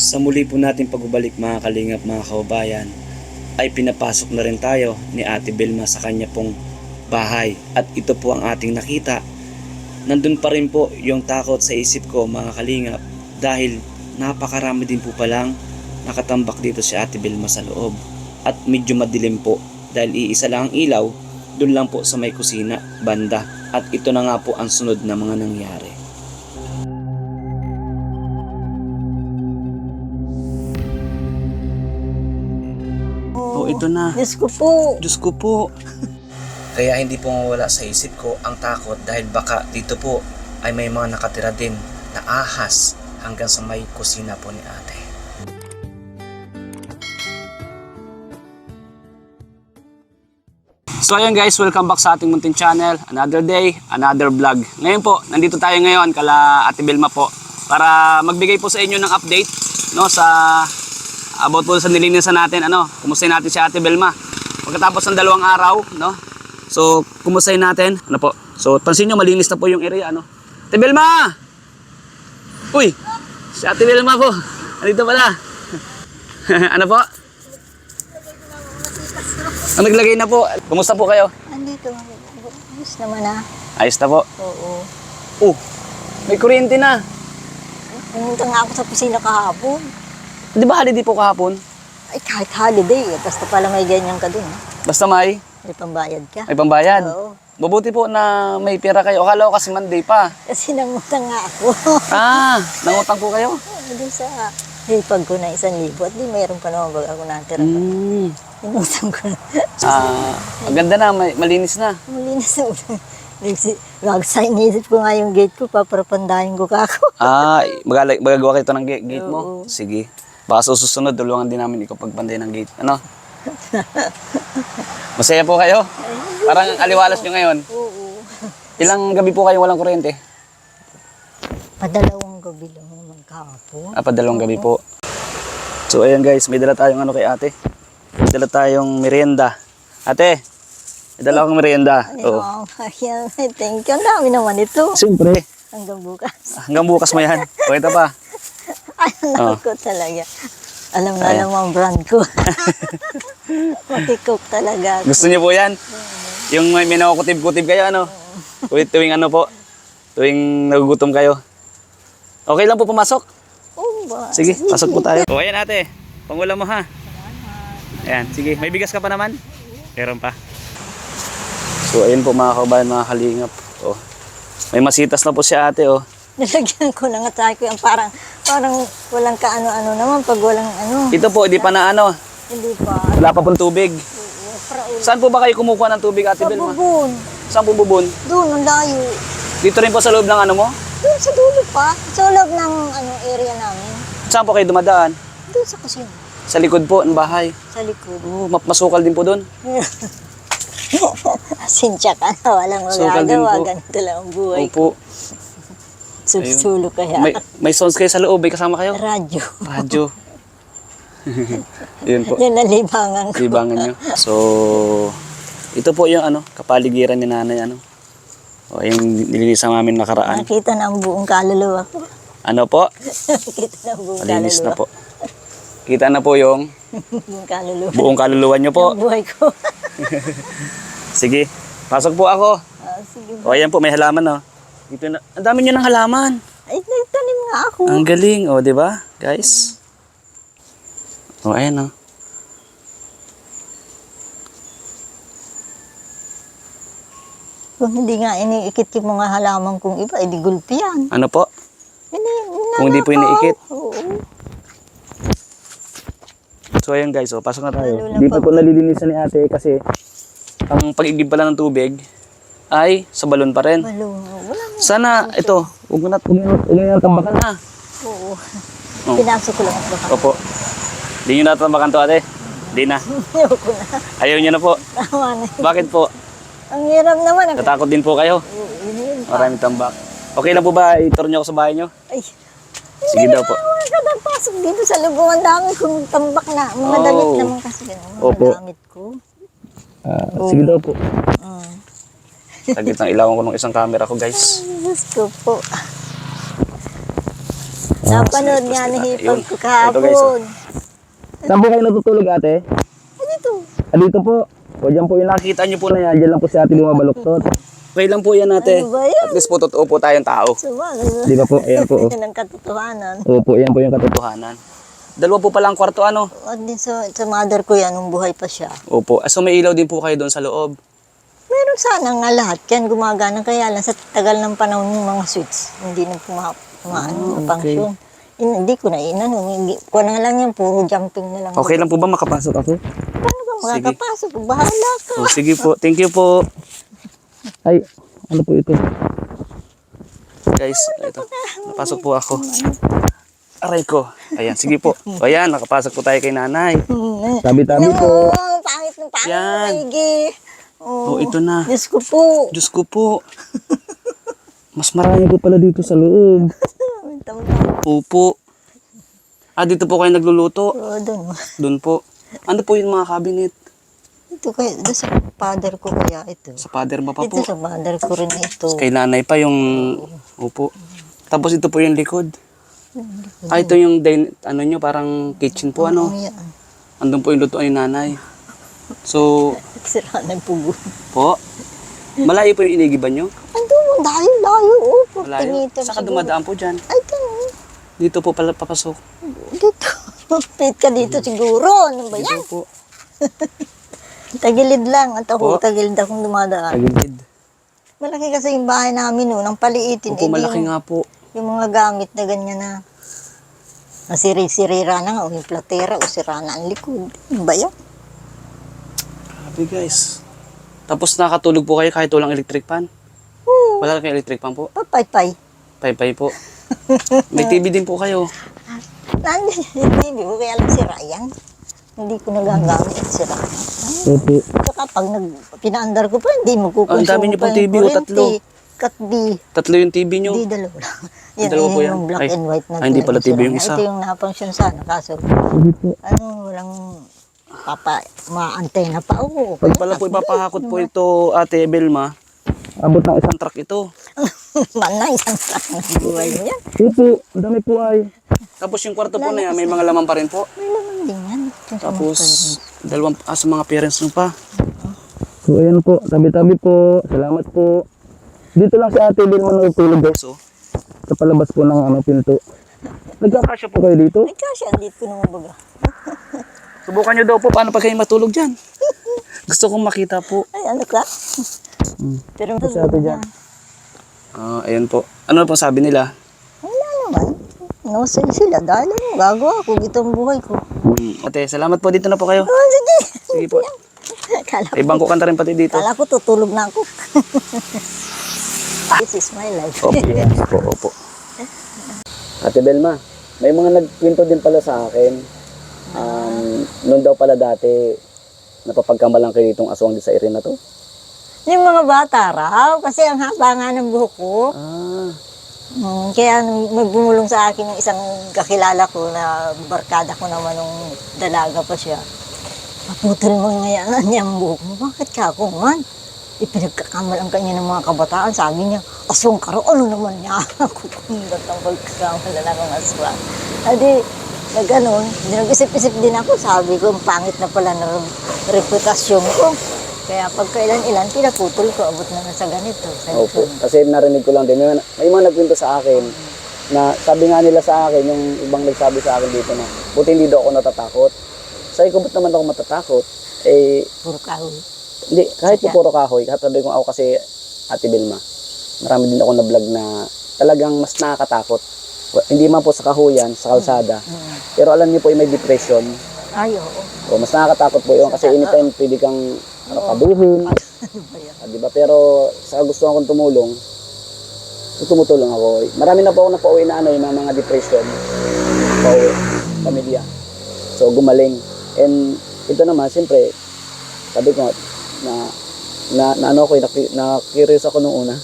Sa muli po natin pagbabalik mga kalingap, mga kababayan, ay pinapasok na rin tayo ni Ate Belma sa kanya pong bahay. At ito po ang ating nakita. Nandun pa rin po yung takot sa isip ko mga kalingap, dahil napakarami din po palang nakatambak dito si Ate Belma sa loob. At medyo madilim po dahil iisa lang ang ilaw, dun lang po sa may kusina banda. At ito na nga po ang sunod na mga nangyari. Ito na. Diyos ko po. Diyos ko po. Kaya hindi po mawala sa isip ko ang takot, dahil baka dito po ay may mga nakatira din na ahas hanggang sa may kusina po ni ate. So ayan guys, welcome back sa ating munting channel. Another day, another vlog. Ngayon po, nandito tayo ngayon kala Ate Belma po para magbigay po sa inyo ng update, no, sa about po sa nilinisan natin, kumustahin natin si Ate Belma pagkatapos ng 2 araw, no? So kumustahin natin, po. So pansin nyo, malinis na po yung area, Ate Belma! Uy, si Ate Belma po, andito pala. Ano po? Naglagay na po. Kumusta po kayo? Andito. Ayos naman ah. Ayos na po. Oo. May kuryente na. Pumunta nga ako sa kusina kahapon. Di ba holiday po kahapon? Ay, kahit holiday eh. Basta pala may ganyan ka dun. Basta may May pambayad ka. pambayad. Oo. Mabuti po na may pera kayo. Akala ko kasi Monday pa. Kasi nangutang nga ako. Nangutang po kayo? Doon sa hipag ko na 1,000. At di mayroon pa naman baga ako natira. Inutang ko na. Maganda na, malinis na. Malinis na ulo. Bago sa inisip ko nga yung gate ko, paparapandahin ko ka ako. Magagawa kayo ito ng gate mo? Oo. Sige. Baka susunod, tulungan din namin ikaw pagpanday ng gate. Masaya po kayo? Parang aliwalas nyo ngayon. Oo. Ilang gabi po kayo walang kuryente? Padalawang gabi lang naman kahapon. Padalawang gabi po. So ayan guys, may dala tayong kay ate. May dala tayong merienda. Ate, may dala akong merienda. Oh. Ayan, thank you. Ang dami naman ito. Siyempre. Hanggang bukas. Hanggang bukas mo yan. O ito pa. Alam ko talaga. Alam na alam ang brand ko. Makikook talaga ako. Gusto niyo po yan? Yung may minakukutib-kutib kayo, tuwing tuwing nagugutom kayo. Okay lang po pumasok? Oo ba? Sige, pasok po tayo. O ayan ate, pangulam mo ha. Ayan, sige. May bigas ka pa naman? Meron pa. So ayan po mga kabayan, mga kalingap. May masitas na po si ate. Nilagyan ko na nga tayo yung parang walang kaano-ano naman pag walang ano. Ito po, hindi pa na Hindi pa. wala pa pong tubig. Oo, Saan po ba kayo kumukuha ng tubig, Ate sa Belma? bubon. Saan po bubon? Doon, ang layo. Dito rin po sa loob ng mo? Doon sa dulo pa. Sa loob ng area namin. Saan po kayo dumadaan? Doon sa kusina. Sa likod po ng bahay. Sa likod. Masukal din po doon. Sinsya ka na. Walang Sukal din magagawa. po. Ganito lang ang buhay Opo. ko. Sulo kaya. May sounds kayo sa loob. May kasama kayo? Radyo. Radyo. Yun po. Yan ang libangan ko. Libangan nyo. So, ito po yung kapaligiran ni nanay. Yung nililisan namin nakaraan. Nakita na ang buong kaluluwa ko. Ano po? Nakita na ang buong Malinis na kaluluwa. po. Kita na po yung Buong kaluluwa. buong kaluluwa nyo po. Yung buhay ko. Sige, pasok po ako. Sige. O ayan po, may halaman Dito na. Ang dami nyo ng halaman. Ay, nagtanim nga ako. Ang galing, di ba, guys? Ayan Kung hindi nga iniikit yung mga halaman kong iba, edi gulpi yan. Ano po? Kung hindi po iniikit. Oo. So ayan guys, pasok na tayo. Lalo na Hindi pa po nalilinisan ni ate kasi ang pag-igib pala ng tubig ay sa balon pa rin. Balong. Wala nga. Sana ito, huwag mo na tambakan ha. Oo. Oh. Pinasok ko lang ang baka. Opo. Hindi nyo natambakan to ate? Hindi na. Ayoko na. Ayaw nyo na po. Tama na. Bakit po? Ang hirap naman. Natakot din po kayo. Oo, yun pa. Maraming tambak. Okay lang po ba i-tour nyo ako sa bahay nyo? Ay. Sige daw po. Kada pasok dito sa lubong, ang dami kong tambak na. Mga damit naman kasi. Mga Opo. damit ko. Sige daw po. Mm. Tagit ng ilawan ko ng isang camera ko guys. Ay, Diyos ko po. Napanood nga ni Hipag ko kahapon. Saan po kayo natutulog, ate? Dito. Dito po. O dyan po yung nakita nyo po na yan. Dyan lang po si ate bumabaluktot. Okay lang po yan, ate. Ano ba yan? At least po totoo po tayong tao. Sabagay. Di ba po? Ayan po. Yan ang katotohanan. Opo, yan po yung katotohanan. Dalawa po palang kwarto, ano? At din sa mother ko yan, nung buhay pa siya. Opo. So may ilaw din po kayo doon sa loob. Meron sana nga lahat. Yan gumagana. Kaya lang sa tagal ng panahon ng mga switch, hindi na function. Hindi ko na inano. Kuha na lang yan. Puro jumping na lang. Okay lang po ba makapasok ako? Paano ba makakapasok? Bahala ka. Oh, sige po. Thank you po. Ay, ano po ito? Guys, ito. Napasok po ako. Aray ko. Ayan, sige po. O ayan, nakapasok po tayo kay nanay. Tabi-tabi po. Pangit ng pangit. Yan. Maigi. Oh, ito na. Diyos ko po. Diyos ko po. Mas marami po pala dito sa loob. Opo. Dito po kayo nagluluto. Oo, doon. Doon po. Ano po yung mga cabinet? Ito kaya, doon sa father ko kaya ito. Sa father ba pa Ito po? sa father ko rin ito. Kay nanay pa yung... Opo. Tapos ito po yung likod. Ito yung ano nyo, parang kitchen po, ano? Yan. Andun po yung lutuan ni nanay. So, Sira ng pugo. po, malayo po yung inigiban nyo? Andun, layo. Oh, 40 Malayo? meters Saka siguro. dumadaan po dyan. Ay, ito. Dito po pala papasok. Dito. Pit ka dito siguro. Ano ba yan? Dito po. Tagilid lang. At ako, Po? tagilid akong dumadaan. Tagilid. Malaki kasi yung bahay namin noon. Ang paliitin. Opo, malaki yung, nga po. yung mga gamit na ganyan na nasiri-sirira na nga. O yung platera o sira na ang likod. Ano ba yan? Grabe guys. Tapos nakatulog po kayo kahit walang electric fan? Oo. Wala lang kayo electric fan po? Papay-pay. Pay-pay po. May TV din po kayo. Hindi ko kaya lang sira yan. Hindi ko nagagamit sira. Opo. Saka pag pinaandar ko pa, hindi mo kukonsumo. Ang dami niyo pong pa yung TV, o, tatlo. kuryente. Cut B. Tatlo yung TV nyo. Hindi, dalawa lang. Yan, Dalawa po yan? yung black Ay, and white na. hindi pala TV yung isa. Ito yung napangsyon sana. Kaso, walang ma-antena pa. Oo. Pag pala po ipapahakot po ito, Ate Belma, abot ng isang truck ito. Manay, isang truck na buhay mo yan. Opo, ang dami po ay. Tapos yung kwarto po na yan, may mga laman pa rin po. May laman din yan. Tapos, dalawang sa mga parents nyo pa. So, ayan po. Tabi-tabi po. Salamat po. Dito lang si Ate Belma natutulog guys. So, sa palabas po ng pinto. Nagkakasya po kayo dito? Ay, kasi andit ko naman baga. Subukan nyo daw po paano pa kayo matulog dyan. Gusto kong makita po. Ay, ano ka? Pero Si Ate dyan. Ayan po. Ano po sabi nila? wala naman. Nausay sila. Dahil ano, gagawa ko. Ito ang buhay ko. Ate, salamat po. Dito na po kayo. Oh, sige. Sige po. Kala ko, Ibang ko kanta rin pati dito. kala ko tutulog na ako. This is my life. Opo, yes po, opo. Ate Belma, may mga nagkwento din pala sa akin. Noon daw pala dati, napapagkamalang kayo itong aswang di sa area na to. Yung mga bata raw, kasi ang haba nga ng buhok ko. Kaya may bumulong sa akin yung isang kakilala ko na barkada ko naman nung dalaga pa siya. Maputol mo ngayon niya ang buhok mo. Bakit ka ako man? Ipinagkakamalang kanya ng mga kabataan. Sabi niya, aswang ka raw. Ano naman niya? Ako kumulot ang pagkakamala ng mga aswang. Adi, na ganun, nag-isip-isip din ako. Sabi ko, ang pangit na pala na reputasyon ko. Kaya pagkailan-ilan, pinaputol ko. Abot na sa ganito. Opo, kasi narinig ko lang din. May mga nagkwento sa akin na sabi nga nila sa akin, yung ibang nagsabi sa akin dito na, buti hindi daw ako natatakot. Sabi ko, ba't naman ako matatakot? Eh, Puro kahoy. hindi, kahit po puro kahoy, sabi ko ako kasi Ate Belma, marami din ako na vlog na talagang mas nakakatakot. Hindi man po sa kahoyan, sa kalsada. Pero alam niyo po yung may depression. Ay, oo. O, mas nakakatakot po yun kasi anytime pwede kang kabuhin. Di ba? Pero sa gusto akong tumulong, tumutulong ako. Marami na po ako napauwi na yung mga depression. Pauwi, pamilya. So gumaling. And ito naman, siyempre, sabi ko na curious ako nung una.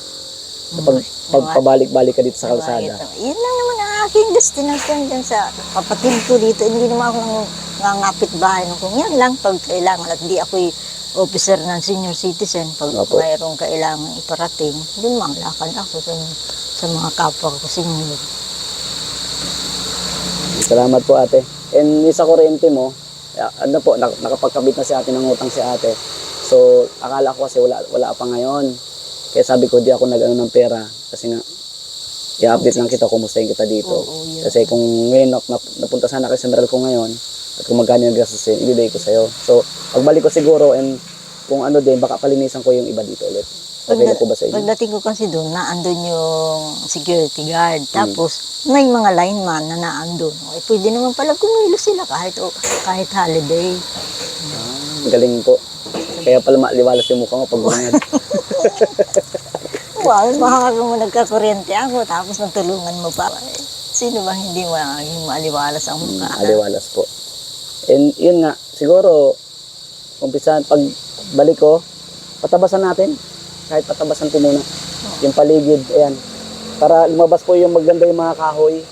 Pagpabalik-balik ka dito sa kalsada. Yun lang naman ang aking destination dyan sa kapatid ko dito. Hindi naman ako ngangapit bahay kung yan lang pag kailangan. At di ako'y officer ng senior citizen. Pag mayroong kailangan iparating, doon lang lakad ako sa mga kapwa ko senior. Salamat po ate. And yung sa kuryente mo, ano po, nakapagkabit na si ate ng utang si ate. So, akala ko kasi wala pa ngayon. Kaya sabi ko, di ako nag-ano ng pera. Kasi nga, i-update lang kita, kumustahin kita dito. Oo, Kasi kung ngayon, napunta sana kayo sa Meralco ngayon, at kung magkano yung gastusin, ibibigay ko sa'yo. So, pagbalik ko siguro, and kung ano din, baka palinisan ko yung iba dito ulit. Okay na po ba sa inyo? Pagdating ko kasi doon, naandun yung security guard. Tapos, may mga lineman na naandun. Eh, pwede naman pala kumilos sila kahit holiday. Galing po. Kaya pala maliwalas yung mukha mo pag bungad. Wow, mahanga mo nagkakuryente ako, tapos nagtulungan mo pa. Eh, sino bang hindi maging maaliwalas ang mukha? Aliwalas po. And yun nga, siguro, umpisahan, pag balik ko, patabasan natin. Kahit patabasan ko muna. Yung paligid, ayan. Para lumabas po yung maganda yung mga kahoy.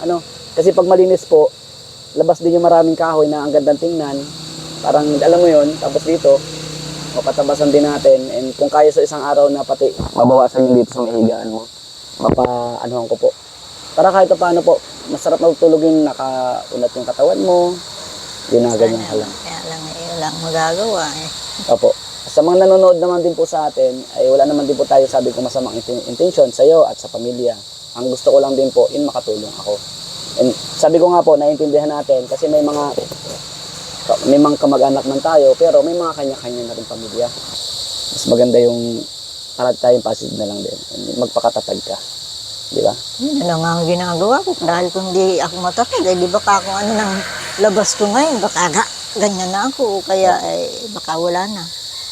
Ano, kasi pag malinis po, labas din yung maraming kahoy na ang gandang tingnan. Parang, alam mo yun, tapos dito, mapatabasan din natin. And kung kaya sa isang araw na pati mabawasan yung dito sa mahigaan mo, mapa-anuhan ko po. Para kahit paano po, masarap matulog yung nakaunat yung katawan mo. Yun na, ganyan ka lang. Kaya lang, lang magagawa eh. Opo. Sa mga nanonood naman din po sa atin, ay wala naman din po tayo sabi ko masamang intention sa iyo at sa pamilya. Ang gusto ko lang din po, in makatulong ako. And sabi ko nga po, naiintindihan natin kasi may mga kamag-anak man tayo, pero may mga kanya-kanya na rin pamilya. Mas maganda yung para tayong positive na lang din. Magpakatatag ka. Di ba? Yun lang ang ginagawa ko. Dahil kung di ako matatag, eh, di baka kung ano nang labas ko ngayon, baka ganyan na ako. O kaya baka wala na.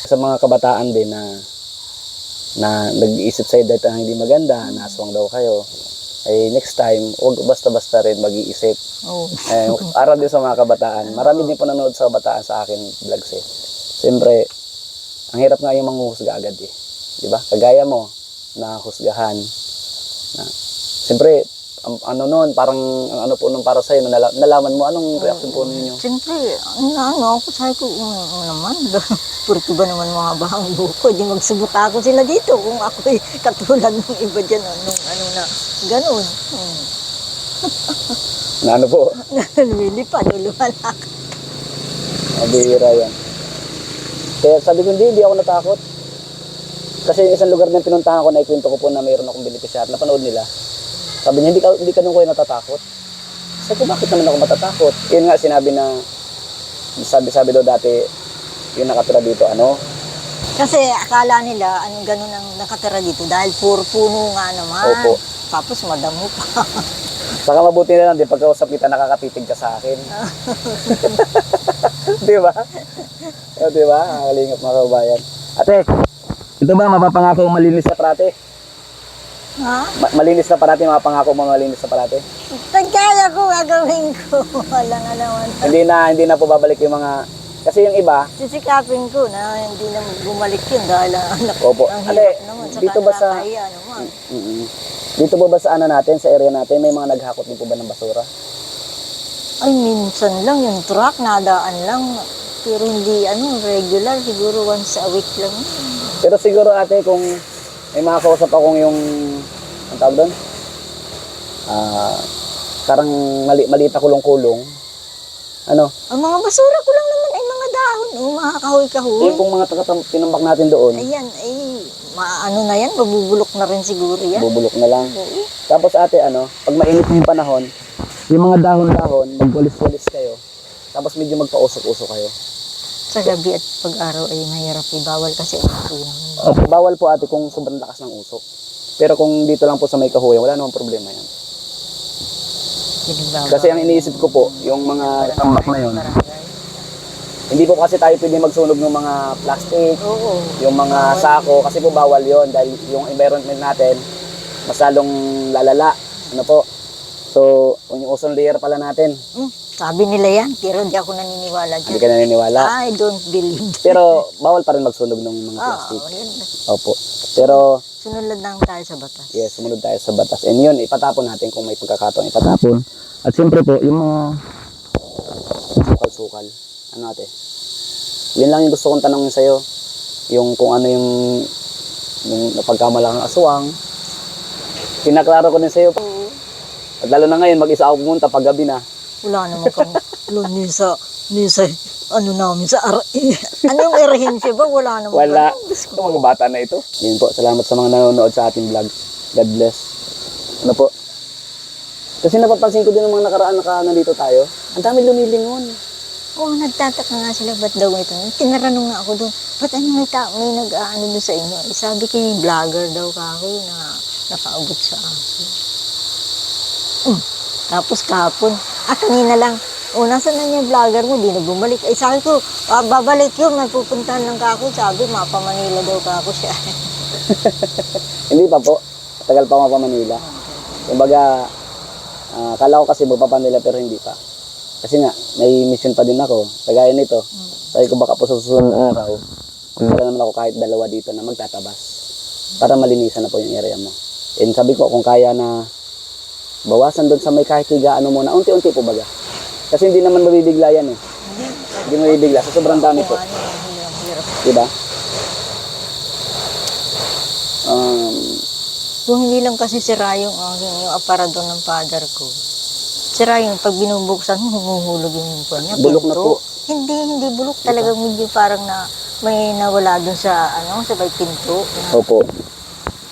Sa mga kabataan din na nag-iisip sa edad na hindi maganda, naswang daw kayo, ay next time, huwag basta-basta rin mag-iisip. Oh. Para din sa mga kabataan. Marami din po nanonood sa kabataan sa akin vlogs eh. Siyempre, ang hirap nga yung manghuhusga agad eh. Di ba? Kagaya mo, na husgahan. Siyempre, ano noon, parang ang ano po nung para sa'yo, nalaman mo, anong reaction po ninyo? Siyempre, ano ako, sabi ko, naman, purto ba naman mga bahang buko, di magsubuka ako sila dito kung ako'y katulad ng iba dyan, nung ano na, ganun. Na ano po? Lumilipad, lumalak. Mabihira yan. Kaya sabi ko, hindi ako natakot. Kasi yung isang lugar na pinuntahan ko, naikwento ko po na mayroon akong beneficiary, napanood nila. Sabi niya, hindi ka nung kuya natatakot. Sabi ko, bakit naman ako matatakot? Yun nga, sinabi daw dati, yung nakatira dito, ano? Kasi akala nila, ganun ang nakatira dito dahil puro puno nga naman. Opo. Tapos madamo pa. Saka mabuti na lang, di pagkausap kita, nakakatitig ka sa akin. Di ba? O, di ba? Nakalingap mga kabayan. Ate, ito ba, mapapangako malinis na parate? Ha? Malinis na parate, mapapangako mo malinis na parate? Pagkaya ko, gagawin ko. Wala nga naman. Hindi na po babalik yung mga, kasi yung iba, Sisikapin ko na hindi na bumalik yun dahil Opo. ang Ale, hirap naman. Saka dito ba sa- nakakahiya naman. dito po ba sa ano natin, sa area natin, may mga naghakot din po ba ng basura? Ay, minsan lang yung truck, nadaan lang. Pero hindi, regular. Siguro once a week lang. Pero siguro ate, kung may mga kausap akong yung, ang tawag doon? Parang malita kulong-kulong. Ano? Ang mga basura ko lang naman ay mga dahon. Mga kahoy-kahoy. Yung kung mga tinambak natin doon, Ayan, maano na yan, mabubulok na rin siguro yan. bubulok na lang. Oo. Tapos ate, pag mainit na yung panahon, yung mga dahon-dahon, magwalis-walis kayo. Tapos medyo magpausok-usok kayo. Sa gabi at pag-araw ay mahirap ibawal kasi ang puno. Okay, bawal po ate kung sobrang lakas ng usok. Pero kung dito lang po sa may kahuyan, wala namang problema yan. Kasi ang iniisip ko po, yung mga tambak na yun, hindi po kasi tayo pwede magsunog ng mga plastic, Oo. yung mga sako, kasi po bawal yon dahil yung environment natin, masalong lalala. Ano po? So, yung ozone layer pala natin, Sabi nila yan, pero hindi ako naniniwala hindi dyan. ka naniniwala. I don't believe. Pero bawal pa rin magsunog ng mga plastic. Yun. Opo. Pero, Sunod lang tayo sa batas. yes, sumunod tayo sa batas. And yun, ipatapon natin kung may pagkakataon ipatapon. At siyempre po, yung mga sukal-sukal. Ano ate? Yun lang yung gusto kong tanongin sa'yo. Yung kung ano yung napagkamalang aswang. Pinaklaro ko din sa'yo. Oo. At lalo na ngayon, mag-isa ako pumunta pag gabi na. Wala naman kami. Ano namin, sa anong erehensiya ba? Wala naman Wala. kami. Diyos ko. Ito mga bata na ito. Yun po, salamat sa mga nanonood sa ating vlog. God bless. Ano po? Kasi napapansin ko din ng mga nakaraan nandito tayo. Ang dami lumilingon. Oo, nagtataka nga sila, ba't daw ito? Tinaranong nga ako doon, ba't ano may nag-aano doon sa inyo? Eh, sabi ko yung vlogger daw kako na nakaabot sa aso. Tapos kahapon, kanina lang, nasaan na niya yung vlogger mo, di na bumalik. Ay sabi ko, babalik yun, may pupuntahan lang kako. Sabi, mapa Manila daw kako siya. Hindi pa po. Tagal pa mga Manila. Kumbaga, kala ko kasi magpapanila pero hindi pa. Kasi nga, may mission pa din ako. Kagaya nito. Sabi ko baka po sa susunod na araw, magpala naman ako kahit dalawa dito na magtatabas. Para malinisan na po yung area mo. And sabi ko kung kaya na bawasan doon sa may kahit higaan muna. Unti-unti po baga. Kasi hindi naman mabibigla yan eh. Hindi mabibigla. Sa sobrang dami po. Diba? Kung hindi lang kasi sira yung aparador ng father ko. Sira yung pag binubuksan, humuhulog yung kanya. Bulok na po. Hindi bulok. Talagang medyo parang may nawala dun sa, sa may pinto. Opo.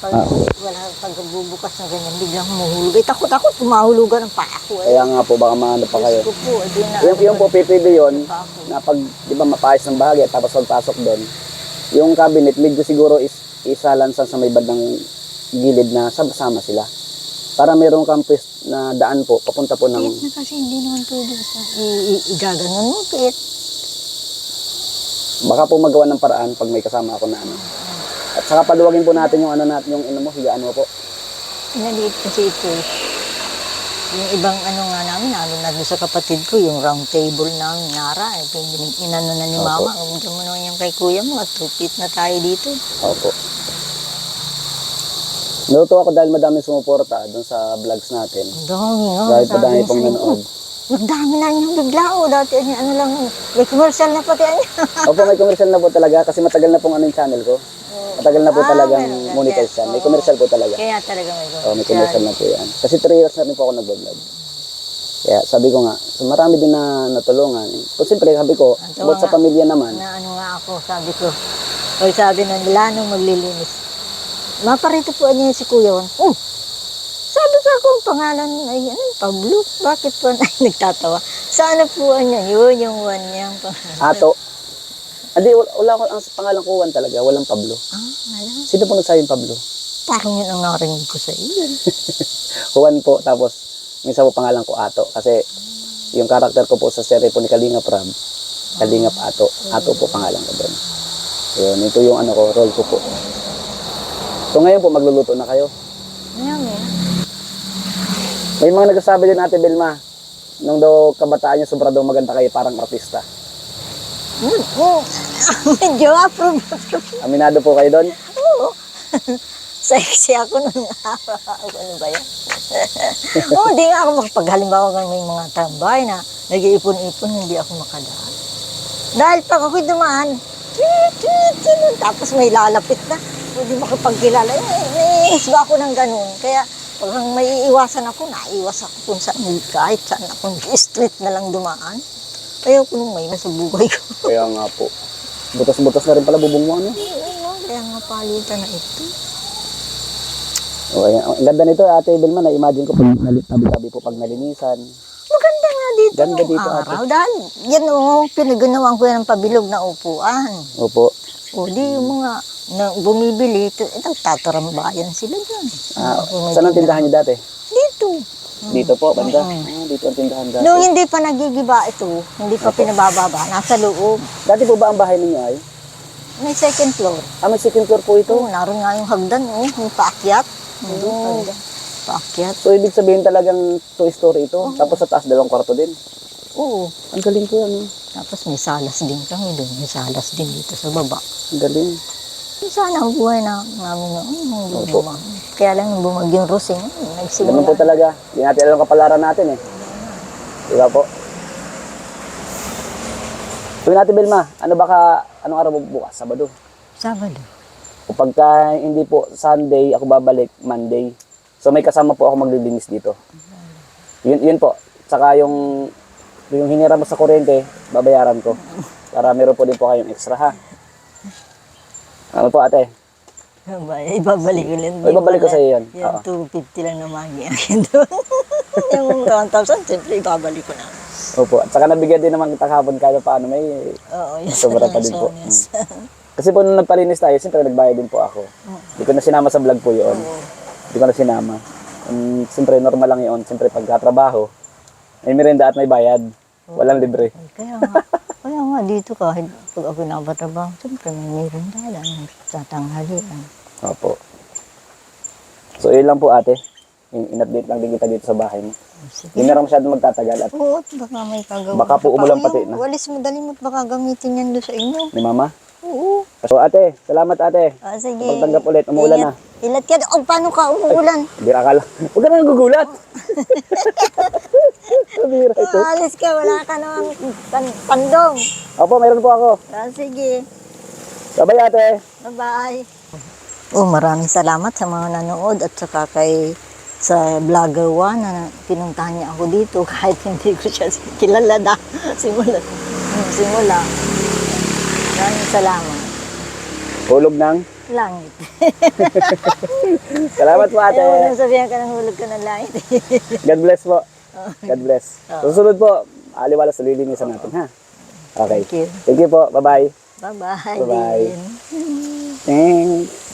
Pag bubukas na ganyan, biglang humuhulog. Takot-takot, humahulugan ng pako. Kaya nga po, baka maano pa kayo. Diyos ko po, Yung po, pipili yun, na pag, di ba, mapayos ng bahagi, tapos pagpasok doon, yung cabinet, medyo siguro isa lansan sa may bandang gilid na sama sila. Para mayroong campus na daan po, papunta po ng... Pit na kasi hindi naman pwede igaganon mo, Pit. Baka po magawa ng paraan pag may kasama ako na ano. At saka paluwagin po natin yung natin, yung higaan mo po. Pinaliit kasi ito. Yung ibang namin na doon sa kapatid ko, yung round table namin, Nara, inano na ni Mama, huwag mo naman yung kay kuya mo, at 2 feet na tayo dito. Opo. Naluto ako dahil madami sumuporta doon sa vlogs natin. Dami, no? Dahil padami pong nanood. Magdami na yung bigla, dati lang, may commercial na pati Opo, may commercial na po talaga kasi matagal na pong yung channel ko. Matagal na po talagang monetize yan. May commercial po talaga. Kaya talaga may commercial. May commercial na po yan. Kasi 3 years na rin po ako nag-vlog. Kaya sabi ko nga, so marami din na natulungan. So siyempre sabi ko, bukod sa pamilya naman. Na nga ako, sabi ko, sabi na nila nung maglilinis. Maparito po niya si Kuya Juan. Sabi ko ako, ang pangalan ay Pablo. Bakit po nagtatawa? Sana po niya yun, yung Juan niya. Ato. Hindi, wala ko ang pangalan ko Juan talaga. Walang Pablo. Wala. Sino po nagsabing Pablo? Parang yun ang narinig ko sa iyo. Juan po. Tapos, minsan po pangalan ko Ato. Kasi, yung karakter ko po sa serye po ni Kalingap Rab, Kalingap Ato. Ato po pangalan ko doon. Yun, ito yung role ko po. So ngayon po, magluluto na kayo. May mga nagsasabi din Ate Belma, nung daw kabataan niya, sobra daw maganda kayo, parang artista. Medyo approve. Aminado po kayo doon? Oo. Sexy ako nung araw. Ano ba yan? Hindi nga ako halimbawa may mga tambay na nag-iipon-ipon, hindi ako makadaan. Dahil pag ako'y dumaan, tapos may lalapit na. Hindi makapagkilala. Naiinis ba ako ng ganun? Kaya pag may iiwasan ako, naiiwas ako kung saan, kahit saan ako, street na lang dumaan. Ayaw ko nung may nasa buhay ko. Kaya nga po. Butas-butas na rin pala bubong mo, ano? Kaya nga palitan na ito. Okay. Ang ganda nito, Ate Belma, na-imagine ko pag tabi-tabi po pag nalinisan. Maganda nga dito Ganda nung dito, araw. ate. Dahil yan pinaganawan ko yan ng pabilog na upuan. Opo. O di yung mga bumibili, tatarambayan sila dyan. Saan ang tindahan niyo dati? Dito. Dito po, banda. Dito ang tindahan dati. Nung hindi pa nagigiba ito, hindi pa pinabababa, nasa loob. Dati po ba ang bahay ninyo ay? May second floor. May second floor po ito. Oo, naroon nga yung hagdan, yung paakyat. Paakyat. So, ibig sabihin talagang 2-story ito. Tapos sa taas, 2 kwarto din. Oo. Ang galing po yan. Tapos may salas din kami doon. May salas din dito sa baba. Ang galing. Sana ang buhay namin noon. Kaya lang nung bumagyong Rosing, nagsimula. Ganun po talaga. Hindi natin alam kapalaran natin eh. Diba po? Sabi natin, Belma, anong araw bukas? Sabado. Sabado. O pagka hindi po Sunday, ako babalik Monday. So may kasama po ako maglilinis dito. Yun po. Saka yung yung hinira mo sa kuryente, babayaran ko. Para meron po din po kayong extra, ha? Ano po, ate? Ibabalik ko lang. O, ibabalik ko sa iyo yun. Oo. Yung 250 lang na magi akin doon. Yung 1,000, siyempre ibabalik ko na. Opo. At saka nabigyan din naman kita kahapon kahit paano may Oo, yes. sobra pa din po. Yes. Kasi po nung nagpalinis tayo, siyempre nagbayad din po ako. Hindi ko na sinama sa vlog po yun. Hindi ko na sinama. Siyempre normal lang yun. Siyempre pagkatrabaho, may merenda at may bayad. Walang libre. Kaya nga dito kahit pag ako nabatrabaho, siyempre may meron dala ng tatanghalian. Opo. So yun lang po ate. In-update lang din kita dito sa bahay mo. Sige. Hindi na rin masyado magtatagal at Oo, at baka may kagawa. Baka po umulan pati na. Walis mo, dali mo at baka gamitin yan doon sa inyo. ni mama. Oo. So ate, salamat ate. Sige. Pagtanggap ulit, umuulan na. Ilat ka. O, paano ka umuulan? Bira ka lang. Huwag ka na nagugulat. Bira ito. Alis ka, wala ka namang pandong. Opo, mayroon po ako. Sige. Bye ate. Bye-bye. Oh, maraming salamat sa mga nanood at saka sa Vlogger One na pinuntahan niya ako dito kahit hindi ko siya kilala simula. Maraming salamat. Hulog ng. Langit. Salamat po ate. Ayaw mo sabihan ka ng hulog ka ng langit. God bless po. God bless. Susunod po, aliwala sa lilinisan natin ha. Okay. Thank you. Thank you po. Bye-bye. Bye-bye. Bye-bye. Din. Thanks.